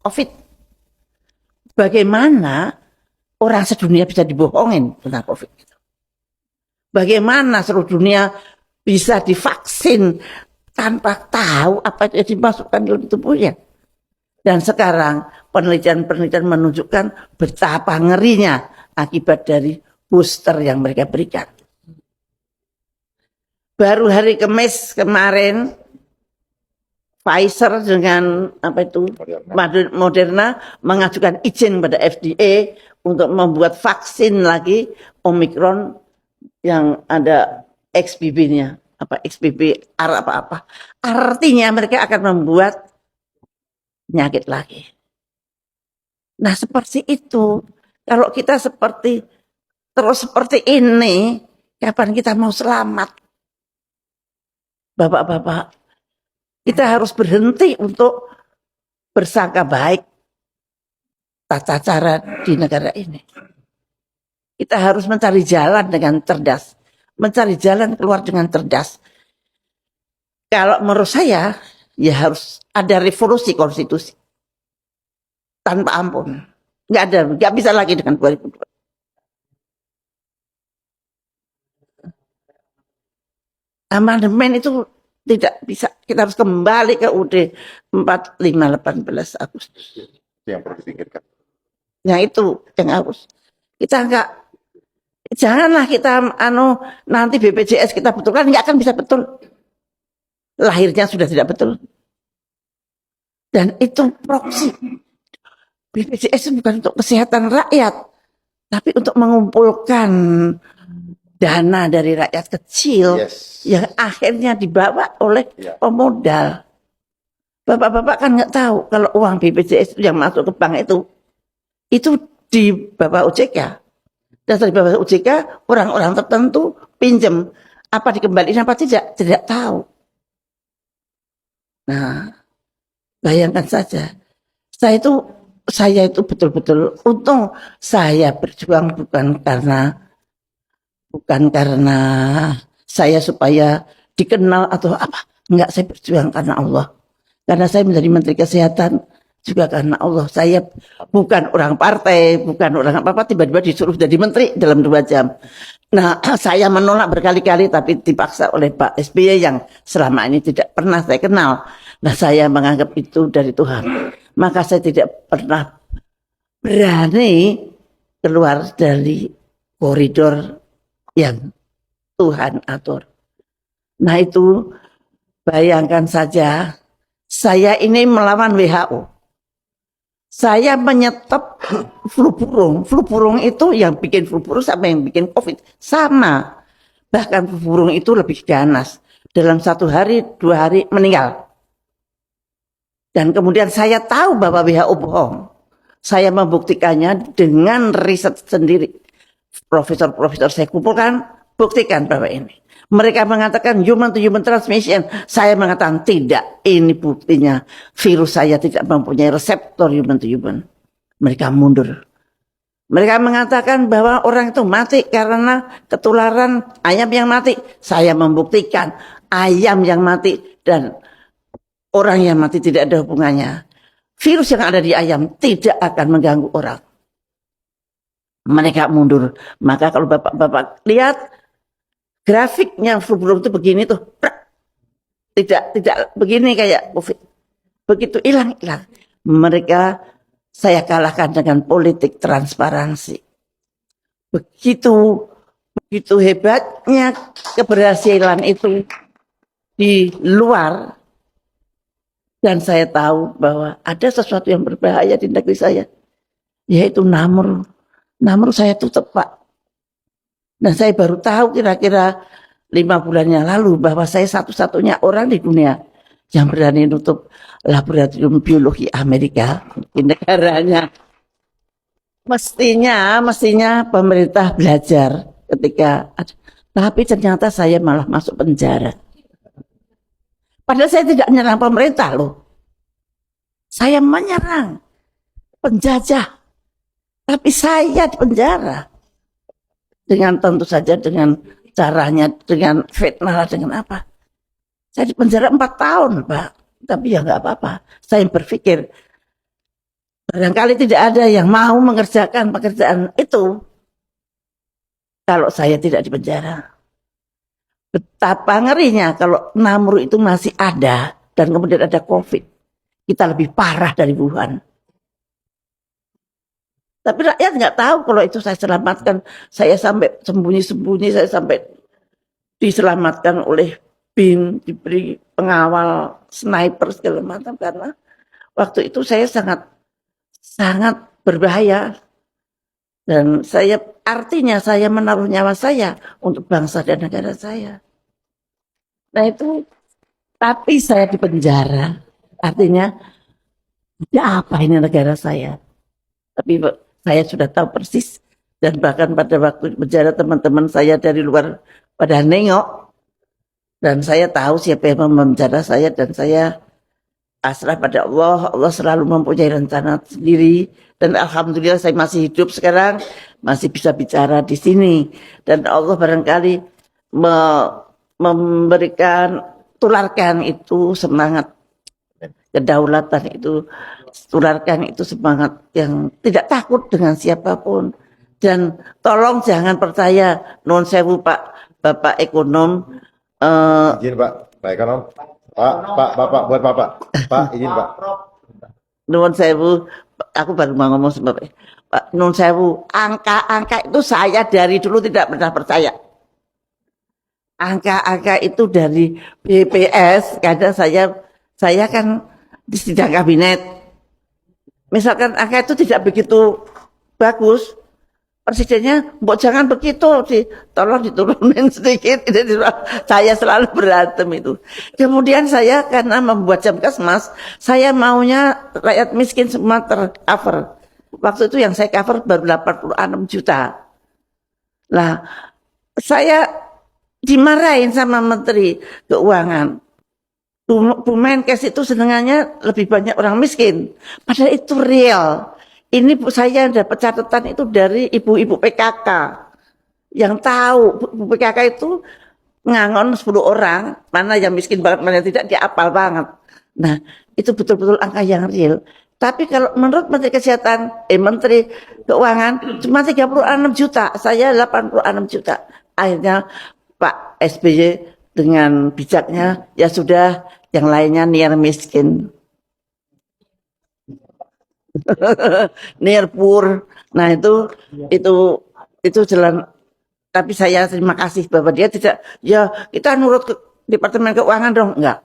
COVID. Bagaimana orang sedunia bisa dibohongin tentang COVID itu? Bagaimana seluruh dunia bisa divaksin tanpa tahu apa yang dimasukkan dalam tubuhnya? Dan sekarang penelitian-penelitian menunjukkan betapa ngerinya akibat dari booster yang mereka berikan. Baru hari Kamis kemarin, Pfizer dengan Moderna mengajukan izin pada FDA untuk membuat vaksin lagi Omicron yang ada XBB-nya, XBB apa. Artinya mereka akan membuat penyakit lagi. Nah, seperti itu. Kalau kita terus seperti ini, kapan kita mau selamat? Bapak-bapak, kita harus berhenti untuk bersangka baik tata cara di negara ini. Kita harus mencari jalan dengan cerdas, mencari jalan keluar dengan cerdas. Kalau menurut saya, ya harus ada revolusi konstitusi tanpa ampun. Nggak bisa lagi dengan 2002. Amandemen itu tidak bisa. Kita harus kembali ke UUD 45 18 Agustus. Yang perlu dipikirkan. Yang itu yang harus. Kita janganlah kita nanti BPJS kita betulkan, nggak akan bisa betul. Lahirnya sudah tidak betul. Dan itu proksi. BPJS itu bukan untuk kesehatan rakyat, tapi untuk mengumpulkan dana dari rakyat kecil yang akhirnya dibawa oleh pemodal. Bapak-bapak kan nggak tahu kalau uang BPJS yang masuk ke bank itu di Bapak OJK. Dan dari Bapak OJK orang-orang tertentu pinjam, apa dikembalikan apa tidak tahu. Nah, bayangkan saja, saya itu betul-betul untung saya berjuang bukan karena saya supaya dikenal atau apa. Enggak, saya berjuang karena Allah. Karena saya menjadi Menteri Kesehatan juga karena Allah. Saya bukan orang partai, bukan orang apa-apa, tiba-tiba disuruh jadi menteri dalam 2 jam. Nah, saya menolak berkali-kali tapi dipaksa oleh Pak SBY yang selama ini tidak pernah saya kenal. Nah, saya menganggap itu dari Tuhan. Maka saya tidak pernah berani keluar dari koridor yang Tuhan atur. Nah, itu bayangkan saja, saya ini melawan WHO. Saya menyetop flu burung. Flu burung itu yang bikin flu burung sama yang bikin COVID sama. Bahkan flu burung itu lebih ganas. Dalam 1 hari, 2 hari meninggal. Dan kemudian saya tahu bahwa WHO bohong. Saya membuktikannya dengan riset sendiri. Profesor-profesor saya kumpulkan, buktikan bahwa ini. Mereka mengatakan human to human transmission. Saya mengatakan tidak. Ini buktinya. Virus saya tidak mempunyai reseptor human to human. Mereka mundur. Mereka mengatakan bahwa orang itu mati karena ketularan ayam yang mati. Saya membuktikan ayam yang mati dan orang yang mati tidak ada hubungannya. Virus yang ada di ayam tidak akan mengganggu orang. Mereka mundur. Maka kalau bapak-bapak lihat grafiknya flu burung itu begini tuh. Tidak begini kayak COVID. Begitu hilang. Mereka saya kalahkan dengan politik transparansi. Begitu hebatnya keberhasilan itu di luar. Dan saya tahu bahwa ada sesuatu yang berbahaya di negeri saya. Yaitu Namur. Namur saya tutup, Pak. Dan saya baru tahu kira-kira 5 bulan yang lalu bahwa saya satu-satunya orang di dunia yang berani nutup laboratorium biologi Amerika di negaranya. Mestinya pemerintah belajar ketika tapi ternyata saya malah masuk penjara. Padahal saya tidak menyerang pemerintah loh. Saya menyerang penjajah. Tapi saya di penjara. Dengan tentu saja dengan caranya, dengan fitnah, dengan apa. Saya di penjara 4 tahun, Pak. Tapi ya nggak apa-apa. Saya berpikir Barangkali tidak ada yang mau mengerjakan pekerjaan itu kalau saya tidak di penjara. Betapa ngerinya kalau Namru itu masih ada dan kemudian ada COVID. Kita lebih parah dari Wuhan. Tapi rakyat nggak tahu kalau itu saya selamatkan. Saya sampai sembunyi-sembunyi, saya sampai diselamatkan oleh BIN, diberi pengawal, sniper segala macam. Karena waktu itu saya sangat berbahaya. Dan artinya saya menaruh nyawa saya untuk bangsa dan negara saya. Nah itu, tapi saya di penjara. Artinya, ya apa ini negara saya? Tapi saya sudah tahu persis. Dan bahkan pada waktu di penjara teman-teman saya dari luar pada nengok. Dan saya tahu siapa yang memenjara saya dan saya pasrah pada Allah. Allah selalu mempunyai rencana sendiri. Dan alhamdulillah saya masih hidup sekarang, masih bisa bicara di sini. Dan Allah barangkali memberikan, tularkan itu semangat kedaulatan itu, tularkan itu semangat yang tidak takut dengan siapapun. Dan tolong jangan percaya non sewu Pak Bapak ekonom. Izin Pak ekonom. Bapak buat Pak izin Pak. Nuwun sewu, aku baru mau ngomong sebenarnya. Pak Nun sewu, angka-angka itu saya dari dulu tidak pernah percaya. Angka-angka itu dari BPS, kadang saya kan di sidang kabinet. Misalkan angka itu tidak begitu bagus, presidennya, mbok jangan begitu, tolong diturunin sedikit. Saya selalu berantem itu. Kemudian saya karena membuat Jamkesmas, saya maunya rakyat miskin semua tercover. Waktu itu yang saya cover baru 86 juta. Nah, saya dimarahin sama Menteri Keuangan. Bu Menkes itu senengannya lebih banyak orang miskin. Padahal itu real. Ini saya dapat catatan itu dari ibu-ibu PKK yang tahu ibu PKK itu ngangon 10 orang, mana yang miskin banget, mana yang tidak, dia apal banget. Nah, itu betul-betul angka yang real. Tapi kalau menurut Menteri Kesehatan, Menteri Keuangan cuma 36 juta, saya 86 juta. Akhirnya Pak SBY dengan bijaknya, ya sudah, yang lainnya niar miskin. Nirpur. Nah itu jalan. Tapi saya terima kasih bahwa dia tidak, ya kita nurut ke Departemen Keuangan dong, enggak.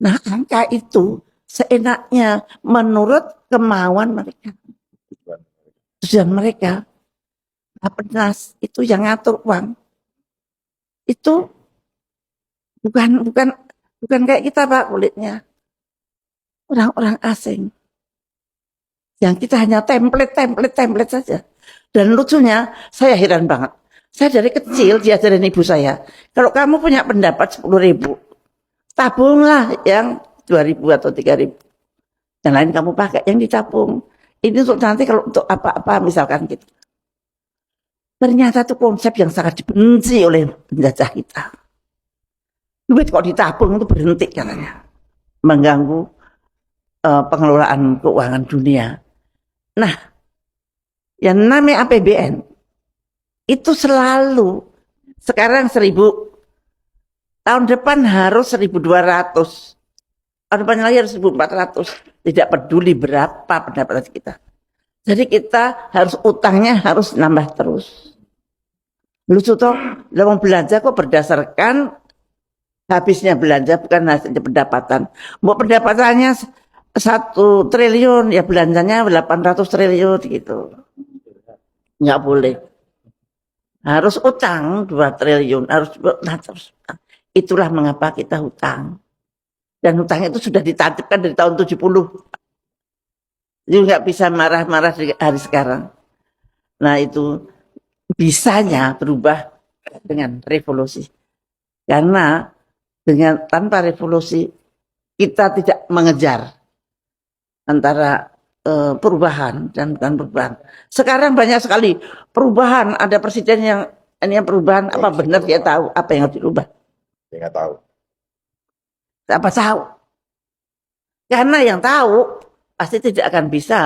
Nah angka itu seenaknya menurut kemauan mereka, tujuan mereka. Bappenas itu yang ngatur uang itu bukan kayak kita Pak, kulitnya orang-orang asing. Yang kita hanya template saja. Dan lucunya, saya heran banget. Saya dari kecil diajarin ibu saya, kalau kamu punya pendapat 10.000, tabunglah yang 2.000 atau 3.000. Yang lain kamu pakai, yang ditabung. Ini untuk nanti kalau untuk apa-apa misalkan gitu. Ternyata itu konsep yang sangat dibenci oleh penjajah kita. Duit kok ditabung itu berhenti katanya. Mengganggu pengelolaan keuangan dunia. Nah, yang namanya APBN itu selalu sekarang 1.000, tahun depan harus 1.200, tahun depan lagi harus 1.400. Tidak peduli berapa pendapatan kita. Jadi kita harus utangnya harus nambah terus. Lucu toh, dalam belanja kok berdasarkan habisnya belanja bukan hasilnya pendapatan. Mau pendapatannya 1 triliun, ya belanjanya 800 triliun gitu. Nggak boleh. Harus utang 2 triliun, harus utang. Itulah mengapa kita hutang. Dan hutang itu sudah ditatipkan dari tahun 70. Jadi nggak bisa marah-marah di hari sekarang. Nah itu bisanya berubah dengan revolusi. Karena tanpa revolusi kita tidak mengejar antara perubahan dan bukan perubahan. Sekarang banyak sekali perubahan. Ada presiden yang ini perubahan apa benar dia tahu apa yang harus dirubah? Dia nggak tahu. Apa tahu? Karena yang tahu pasti tidak akan bisa